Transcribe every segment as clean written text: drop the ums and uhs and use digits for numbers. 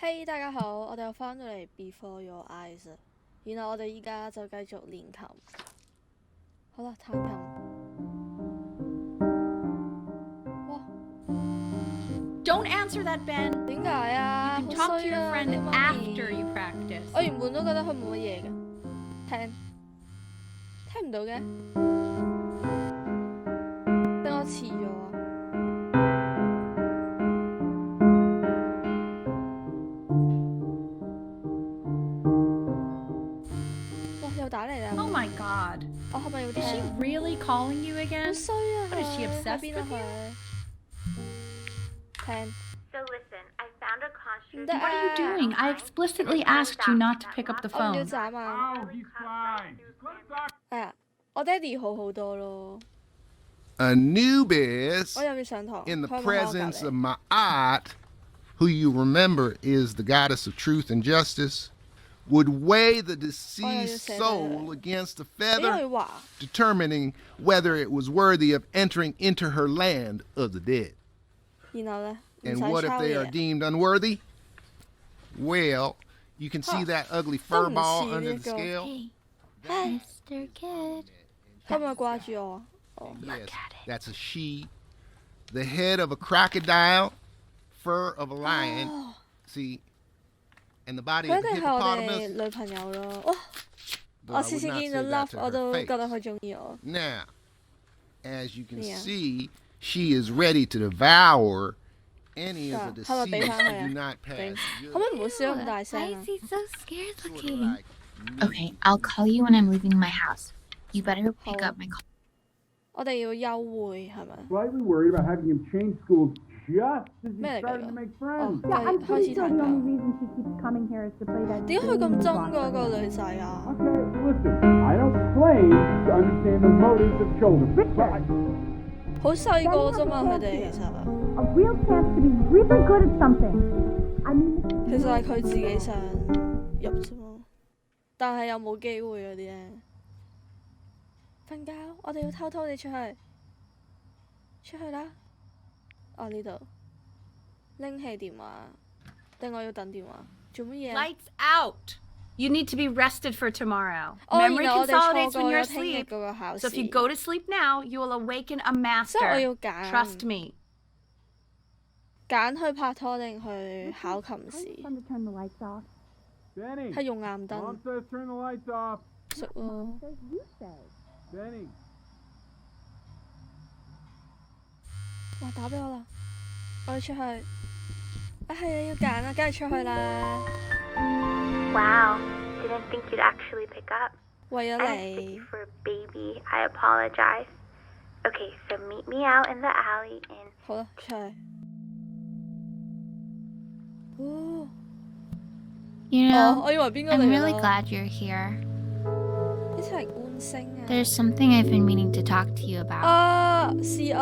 嘿，大家好，我哋又翻到嚟 Before Your Eyes， 然後我哋依家就繼續練琴。好啦，彈琴。哇 Don't answer that, Ben. 點解啊？ You can talk to your friend after you practice. 我原本都覺得佢冇乜嘢嘅，聽唔到嘅，等我遲咗啊！哇，又打嚟啦 Oh my god. 我係咪要聽 Is she really calling you 好 again? 衰啊！ What, is she obsessed 喺邊啊 with you? 佢？聽。 So listen, I found a construct. What What are you doing? I explicitly asked you not to pick up the 我唔要 phone. 眨啊！ Oh, he's fine. Let's 哎呀，我爹哋好好多咯。 Anubis, 我又要上堂。 in the 佢喺我隔離 presence of Ma'at, who you remember is the goddess of truth and justice, would weigh the deceased soul against a 點解 feather, 佢話？ determining whether it was worthy of entering into her land of the dead. 然後咧，唔 And 使 what if 抄 they are 嘢。 deemed unworthy? Well, you can see that ugly fur ball under the scale. Hey, Mr. Kid. 佢咪掛住我？哦， Yes, that's a she. The head of a crocodile, fur of a lion. See, and the body 佢 of 一 the 定係我哋 hippopotamus. 女朋友咯。哇！ Though 我 I 次 would 次 not 見 say 到 that Love， to 我 her 都 face. 覺得佢中意我。 Now, as you can Yeah. see, she is ready to devour any of the How about deceased they who do not pass. 可唔可以唔好笑咁大 Why 聲啊 is？he so scared Sort of looking? like me. Okay, I'll call you when I'm leaving my house. You better pick Oh. up my call. 我哋要休會係咪？ Slightly worried about having him change schools just as he咩嚟㗎？ started to make 哦， friends. 佢 Yeah, I'm 開 pretty 始 sure 彈 the only 琴。 reason she keeps coming here is to play that 點解佢咁 game 憎 block 嗰個 game. 女仔啊？ Okay, listen, I don't claim to understand the motives of children, but I... 好細個啫嘛，佢哋其實。 A real chance to be really good at something. I mean, 其實係佢自己想入啫嘛，但係又冇機會嗰啲咧。瞓覺，我哋要偷偷地出去，出去啦！哦呢度，拎起電話，定我要等電話？做乜嘢啊？ Lights out. You need to be rested for tomorrow. 哦， Memory 然後我哋錯 consolidates 過 when you're 咗聽日 asleep. 嗰個考 So if you 試。 go to sleep now, you will awaken a 所以我要 master. 揀 Trust me. 揀去拍拖定去考琴 it's 試？ fun to turn the lights off. Benny, 係用眼 Mom 燈 says turn the lights off. 識咯。 Says you say. Benny. 哇！打俾我啦，我要出去。啊係啊，要揀啊，梗係出去啦。 Wow, didn't think you'd actually pick up. 為咗 I 你 mistake。for a baby. I apologize. Okay, so meet me out in the alley and 好啦，出去。哦， you 哦，我以為邊個 I'm 嚟 really 咯？ glad you're here. 一齊觀星啊！ There's something I've been meaning to talk to you about 啊，示愛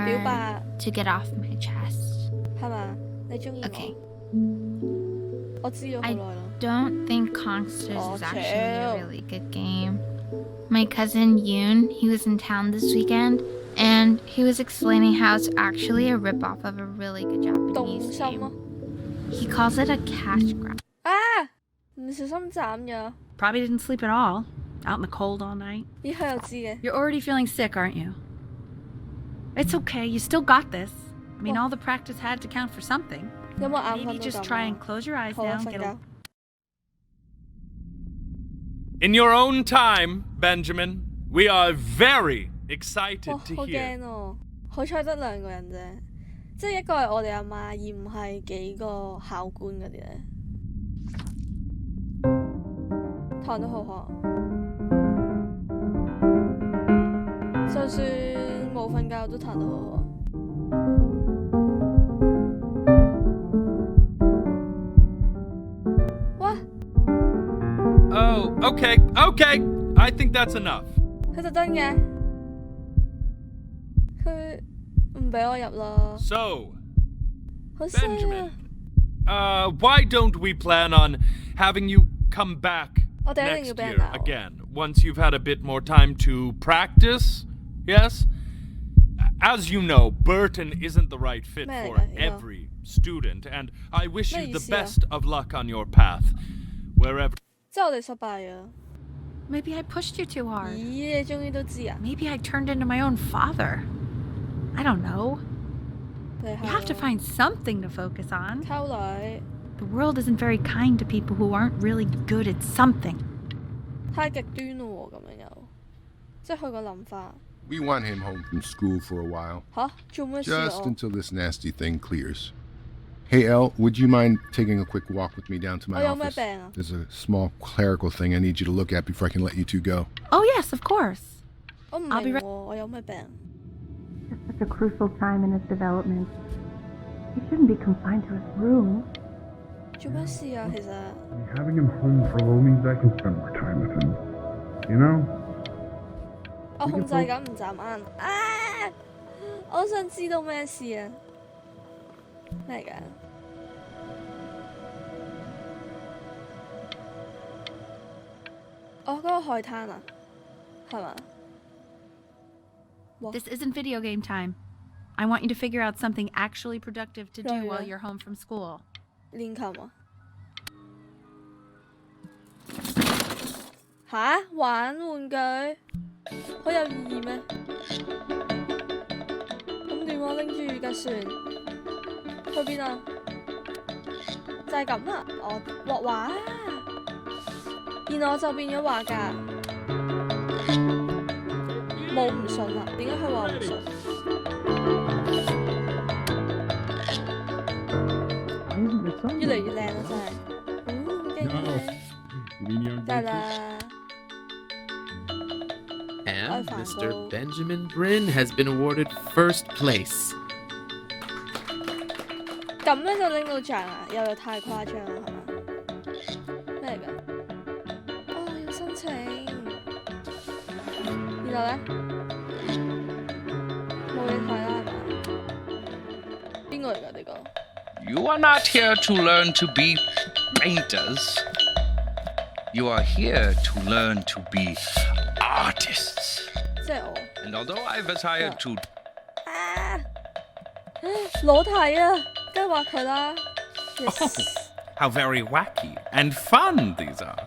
表 or 白 to get off my chest. 係嘛？你中意 Okay. 我？我知咗好 I 耐啦。 don't think Consters Oh, is actually a chill. really good game. My cousin Yoon, he was in town this weekend, and he was explaining how it's actually a ripoff of a really good 動 Japanese 心啊！ game. He calls it a cash grab. 啊！唔小心斬咗。 Probably didn't sleep at all. Out in the cold all night. 咦，佢又知嘅。 You're already feeling sick, aren't you? It's okay. You still got this. I mean, all the practice had to count for something. 有冇眼 Maybe 瞓 just 到 try 咁 and 啊？ close your eyes 好啦， now. 瞓 Get 覺 a-。 In your own time, Benjamin, we are very 哇， excited 好 to 驚 hear. 喎！好彩得兩個人啫，即係一個係我哋阿媽，而唔係幾個考官嗰啲咧。彈得好好，就算冇瞓覺都彈得好好。哇！ Oh, okay, okay. I think that's enough. 佢特登嘅，佢唔俾我入啦， So, 好衰啊 Benjamin,！why don't we plan on having you come back 我哋一定 next 要俾人 year 鬧。 again once you've had a bit more time to practice? Yes? As you know, Burton isn't the right fit咩嚟 for 㗎呢個？ every student, and I wish you the 咩意思啊？ best of luck on your path, wherever. 即係我哋失敗咗。 Maybe I pushed you too hard. 咦，你終於都知啊？ Maybe I turned into my own father. I don't know. 你 You have to 係 find something to focus on. 溝女， The world isn't very kind to people who aren't really good at something. 太極端咯喎，咁樣又，即係佢個諗法 We want him home from school for a while, 吓？做咩事 just 啊？ until this nasty thing clears. Hey, Elle, would you mind taking a quick walk with me down to my 我有咩 office? 病啊？ There's a small clerical thing I need you to look at before I can let you two go. Oh, yes, of course. 我唔 I'll be 明 right- 喎，我有咩病？ It's such a crucial time in his development. He shouldn't be confined to his room. 做咩事啊？其實 Having him home for a while means I can spend more time with him. You know? 我控制緊唔眨眼啊！我想知道咩事啊？咩嚟㗎？哦，嗰個海灘啊，係嘛？ This isn't video game time. I want you to figure out something actually productive to do Right, while yeah. you're home from school. 練琴啊？吓？玩玩具？好有意義咩？咁點啊？拎住架船去邊啊？就係咁啦，我畫畫，然後我就變咗畫家。冇唔信啊？點解佢話唔信？越嚟越靚啦，真係。驚得啦。 And I'll Mr. go. Benjamin Bryn has been awarded first place. 咁樣就拎到獎啊？又太誇張啦，係嘛？咩嚟㗎？哦，要申請。然後咧，冇嘢睇啦，係嘛？邊個嚟㗎呢個？ You are not here to learn to be painters. You are here to learn to be artists. 即係我。 And although I've aspired to 啊！裸體啊，梗係畫佢啦。Yes. How very wacky and fun these are.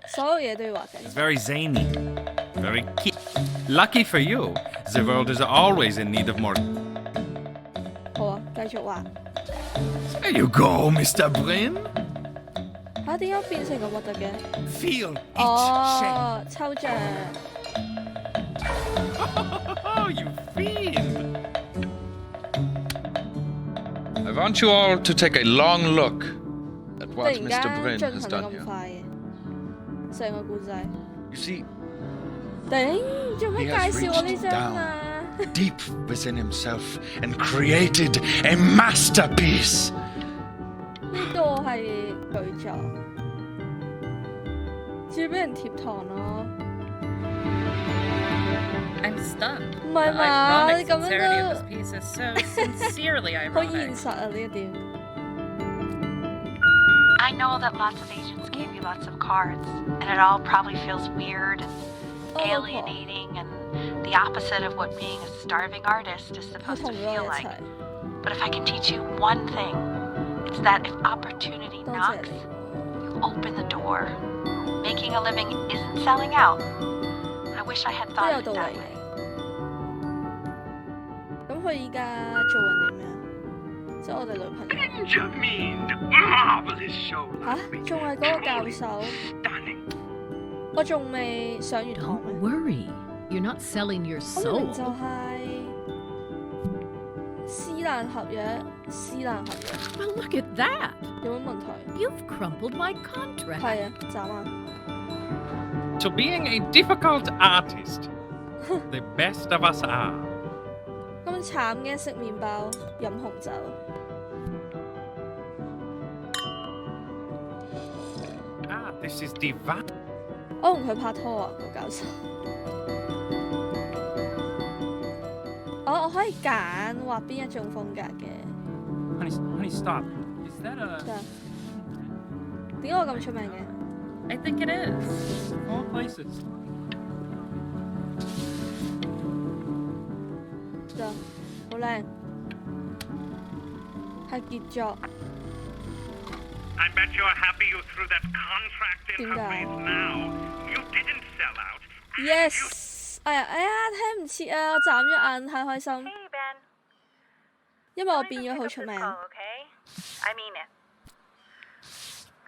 所有嘢都要畫緊 It's。very zany, very cute. Lucky for you, the world is always in need of more. 好啊，繼續畫。 There you go, Mr. Bryn. 嚇，點解變成咁核突嘅？ Feel each 哦，抽象。 Oh, you fiend! I want you all to take a long look at 突 what 然 Mr. 間 Bryn 進 has 行得 done 咁 here. 快嘅，成個故仔。 You see, 頂，做咩 He 介 has 紹我呢 reached 張啊？ deep within himself and created a masterpiece. 呢個係巨作，仲要俾人貼堂咯。 I'm stunned. 唔係嘛？你 The 咁 sincerity 樣 of this piece is so sincerely 都好現 ironic. 實啊！呢一點。 I know that lots of agents gave you lots of cards, and it all probably feels weird and alienating and the opposite of what being a starving artist is 佢 supposed 同 to 咗我 feel 一 like. 齊， But if I can teach you one thing, it's that if opportunity 多謝 knocks, 你。 you open the door. Making a living isn't selling out. I wish I had 都 thought 有 of 道 it that 理 way. 嘅。咁佢依家做緊啲咩啊？即係我哋女朋友。 Benjamin, marvelous show. 吓？仲係嗰個教授？ Stunning. 我仲未上完堂 Don't 咩？ worry. You're not selling your 我明明 soul. 就係私難合約，私難合約 Well, look at that. 有乜問題？ You've crumpled my contract. 係啊，眨眼。 To being a difficult artist, the best of us are. 咁慘嘅，食麵包，飲紅酒。 Ah, this is divine. 我同佢拍拖啊，個教授。我可以揀畫邊一種風格嘅。 Honey, stop. Is that a 得點解我咁出名嘅？ I think it is. all places? 得好靚。係傑作。 I bet you're happy you threw that contract in her face now. You didn't sell out. Yes！ 哎呀，聽唔切啊！我眨咗眼，太開心。Hey, Ben. 因為我變咗好出名。 Okay? I mean it.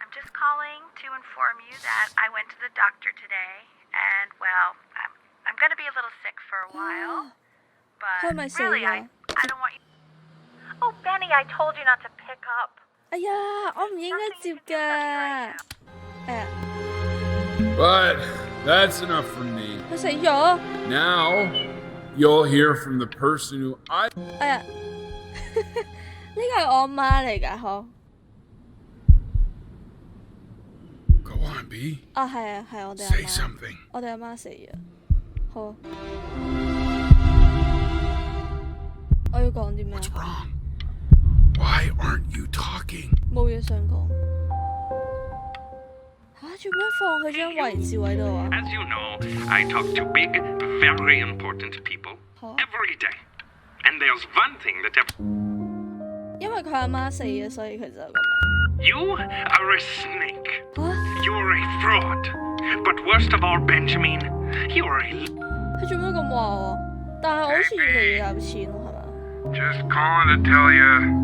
I'm just calling to inform you that I went to the doctor today, and well, I'm gonna be a little sick for a while. But really, I don't want you. Oh, Benny, I told you not to pick up. 哎呀，我唔應該接㗎。哎呀。 But that's enough from me. 佢死咗。 Now you'll hear from the person who I. 哎呀，呢個係我阿媽嚟㗎，嗬。 Go on, B. 啊，係啊，係我哋阿媽。Say something. 我哋阿媽死咗。好。我要講啲咩？ What's wrong? Why aren't you talking? 冇嘢想講。嚇，做咩放佢張遺照喺度啊？ As you know, I talk to big, very important people every day. And there's one thing that 因為佢阿媽死咗，所以佢就咁。 You are a snake. You're a fraud. But worst of all, Benjamin, you're a. 佢做咩咁話我？但係我好似越嚟越有錢咯，係嘛？ Just calling to tell you.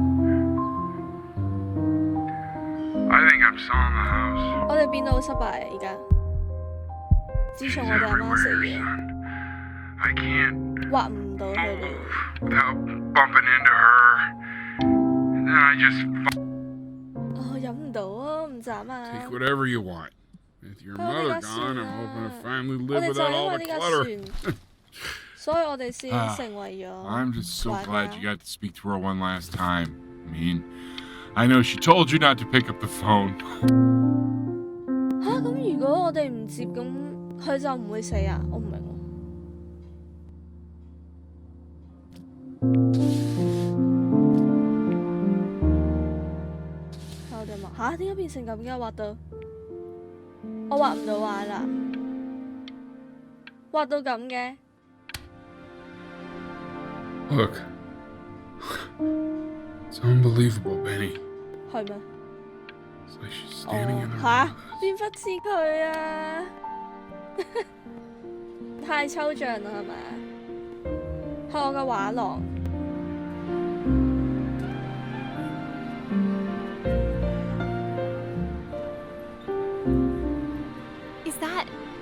I think I'm selling the house. 我哋變到好失敗啊！而家，自從我哋阿媽死咗， I can't 畫唔到佢哋。 without bumping into her. And then I just. 哦，飲唔到啊，唔斬啊！ Take whatever you want. With your mother gone, I'm hoping to finally live 我哋就 without 因 all 為 the 呢架 clutter. 船，所以我哋先成為咗。 I'm just so glad you got to speak to her one last time. I mean, I know she told you not to pick up the phone. 嚇，咁如果我哋唔接，咁佢就唔會死啊？我唔明喎。我哋望嚇，點解變成咁嘅？畫到我畫唔到畫啦，畫到咁嘅。 Look. It's unbelievable, Benny. 係咩？ It's like she's standing in the 嚇，變不似佢啊！太抽象啦，係咪？係我嘅畫廊。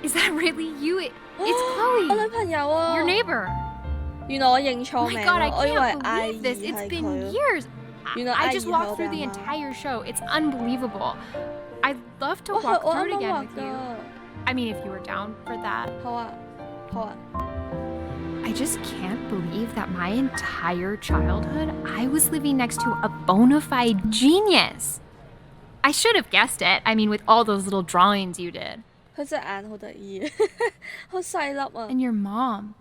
Is that really you? It's Chloe. 我女朋友啊。 Your neighbor. 原來我認錯 Oh 名 my god, I 喎，我以為 can't 阿 believe 姨 this. 係 It's 佢。 been years. 原來 I 阿姨 just 係 walked 我 through 哋 the 阿媽。 entire show. It's unbelievable. I'd love to 我 walk 我 through 啱 it 啱 again 畫 with you. 㗎。 I mean, if you were down for that. 好啊，好啊。 I just can't believe that my entire childhood I was living next to a bona fide genius. I should have guessed it. I mean, with all those little drawings you did. 佢隻眼好得意，好細粒啊。 And your mom.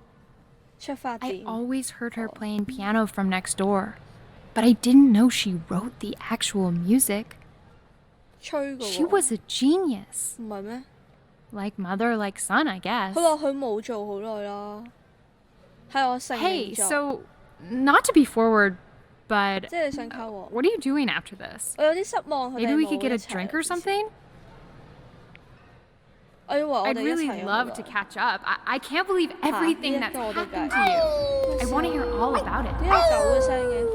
出發 I 點。 always heard her playing piano from next door, but I didn't know she wrote the actual music. 吹㗎喎。 She was a genius. 唔係咩？ Like mother, like son, I guess. 佢話佢冇做好耐啦，係我成名 Hey, 作。 so not to be forward, but 即係你想溝我？ what are you doing after this? 我有啲失望，佢哋 Maybe we 冇 could get 一 a 齊 drink or something? 我以為我 I'd 哋一 really 齊 love to catch up. I can't believe everything that's happened to you. I want to hear all about it. 點解有狗嘅聲嘅？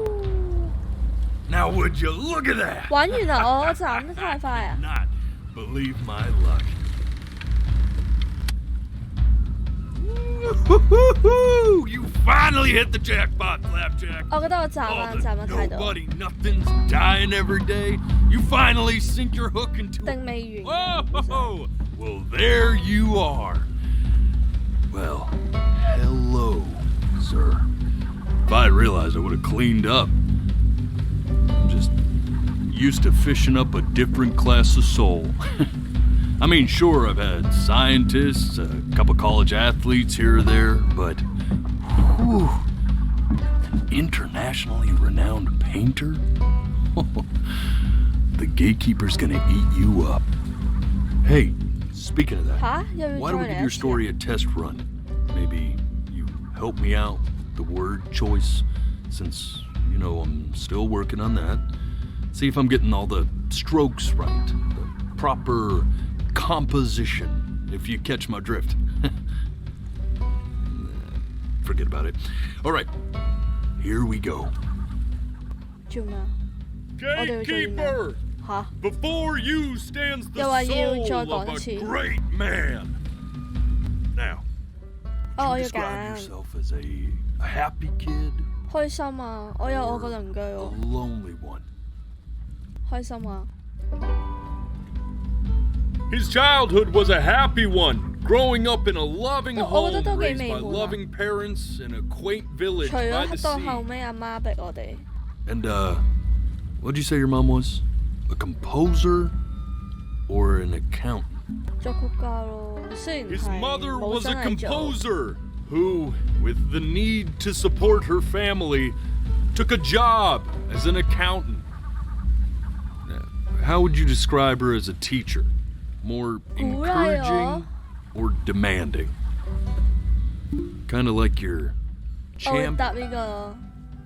Now would you look at that? 玩完啦，我斬得太快啊！ Not believe my luck. You finally hit the jackpot, Flapjack. 我覺得我斬得太多。 Nobody, nothing's dying every day. You finally sink your hook into 定未完。 Whoa! Well, there you are. Well, hello, sir. If I had realized, I would have cleaned up. I'm just used to fishing up a different class of soul. I mean, sure, I've had scientists, a couple college athletes here or there, but whew, internationally renowned painter? The gatekeeper's gonna eat you up. Hey, speaking of that, why don't we give your story a test run? Maybe you help me out with the word choice, since, you know, I'm still working on that. See if I'm getting all the strokes right. The proper composition, if you catch my drift. Forget about it. All right, here we go. 做咩啊？我哋要做咩？ Gatekeeper! 吓？ Before you stands the 又話要 soul 再 of 講 a 一次。 great man. Now, 哦，我 you 要 describe 揀 yourself as a happy kid, 開心啊！我有我個鄰居 a 喎， lonely one. 開心啊！ His childhood was a happy one, growing up in a loving 我覺得 home 都幾 raised 美 by 滿啊！ loving parents in a quaint village 除 by the 咗到後 sea. 尾阿媽逼我哋， And, what'd you say your mom was? A composer or an accountant? 作曲家咯。雖然 His 係 mother 冇 was 真 a 係做， composer who, with the need to support her family, took a job as an accountant. How would you describe her as a teacher? More encouraging or demanding? Kind of like your 我會 champ. 答呢個咯，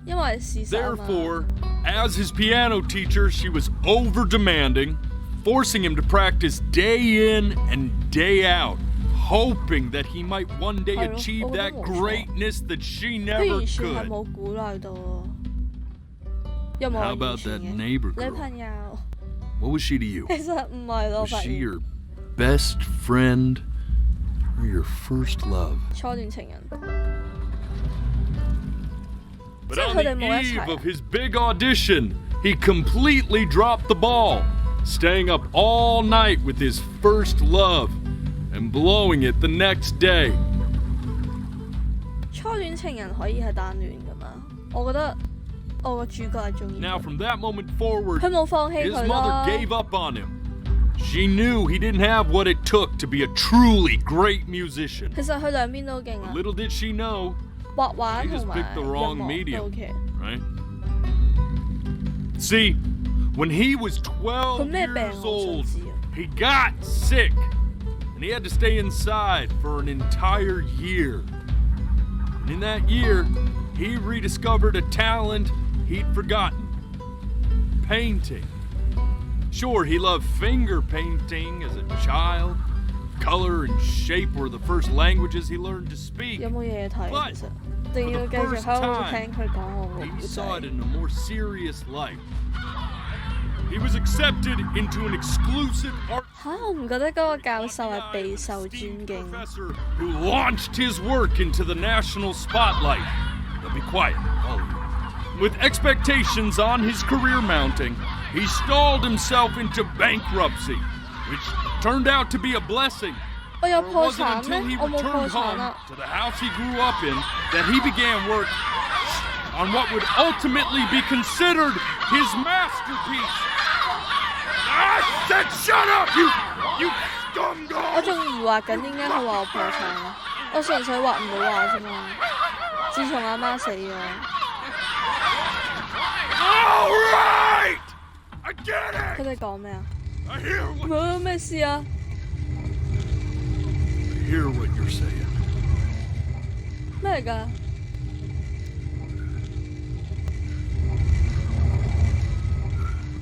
因為事實啊嘛。 Therefore, as his piano teacher, she was over demanding, forcing him to practice day in and day out, hoping that he might one day 係咯， achieve 我覺得 that 冇錯。 greatness that she 佢 never 完全係 could. 冇鼓勵到喎，有冇 How 完 about 全 that 嘅 neighbor 女 girl? 朋友？ What was she to you? 其實唔係咯， Was 發 she 現 your best friend or your first love? 初戀情人。 But 即係 on 佢哋 the 冇一 eve 齊 of his big audition, he completely dropped the ball, staying up all night with his first love and blowing it the next day. 初戀情人可以係單戀㗎嘛？我覺得我個主角係中意 Now 佢， from that moment forward, 佢冇放棄 his 佢 mother 咯。 gave up on him. She knew he didn't have what it took to be a truly great musician. 其實佢兩邊都勁啊， Little did she know, 畫畫 she 同 just 埋 picked the 音 wrong 樂 medium, 都 OK。 right? See, when he was 12 佢咩病 years 我想 old, 知啊。 he got sick, and he had to stay inside for an entire year. And in that year, he rediscovered a talent he'd forgotten: painting. Sure, he loved finger painting as a child. Color and shape were the first languages he learned to speak. 有冇嘢睇 But 其實？定要繼續喺度聽佢講我個 he 故 saw it 仔。 in a more serious light. He was accepted into an exclusive art 嚇！我唔覺得嗰個教授係備受尊敬。 professor who launched his work into the national spotlight. Now be quiet, all of you. With expectations on his career mounting, he stalled himself into bankruptcy, which turned out to be a blessing. 我有 For it 破 wasn't 產 until 咩？ he 我冇破 returned 產 home 啊！ to the house he grew up in that he began work on what would ultimately be considered his masterpiece. I said shut up, you scum 我 dog! 仲疑惑緊點解佢話我破產啊！我純粹畫唔到畫啫嘛。自從阿媽死咗， All right! I get it! 佢哋講咩啊？ I hear 咩事啊？ what you're saying. 咩嚟㗎？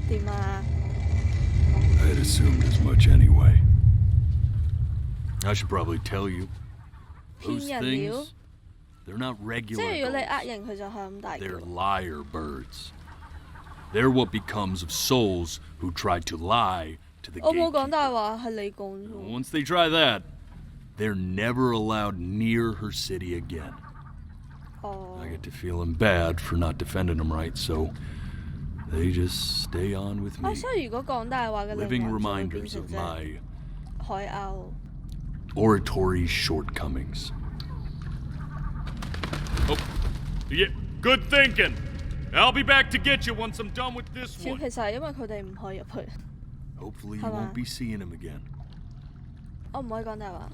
點啊？ I had assumed as much anyway. I should probably tell you. 騙 Those 人料？ things, they're not 即 regular 係如果你 ghosts. 人，佢就係咁大 They're 叫。 liar birds. They're what becomes of souls who try to lie to the 我冇 gatekeeper. 講大話，係你講啫喎。 Once they try that, they're never allowed near her city again. 哦， I get to feeling bad for not defending them right, so they just stay on with 啊， me, 所以如果講大話嘅靈 living 魂就會變 reminders 成 of 隻 my 海鷗。 oratory shortcomings. Oh, yeah, good thinking. I'll be back to get you once I'm done with this 主要 one. 其實係因為佢哋唔可以入去， Hopefully you 係嘛？ won't be seeing him again. 我唔可以講大話。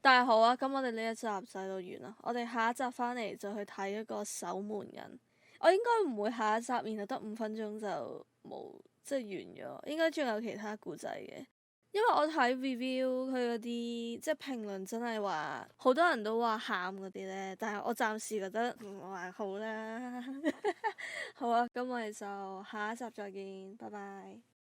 但係好啊，咁我哋呢一集就到完啦。我哋下一集翻嚟就去睇一個守門人。我應該唔會下一集，然後得5分鐘就冇，即係完咗。應該仲有其他故仔嘅。因為我睇 review 佢嗰啲即係評論真係話好多人都話喊嗰啲咧，但係我暫時覺得還好啦。好啊，咁我哋就下一集再見，拜拜。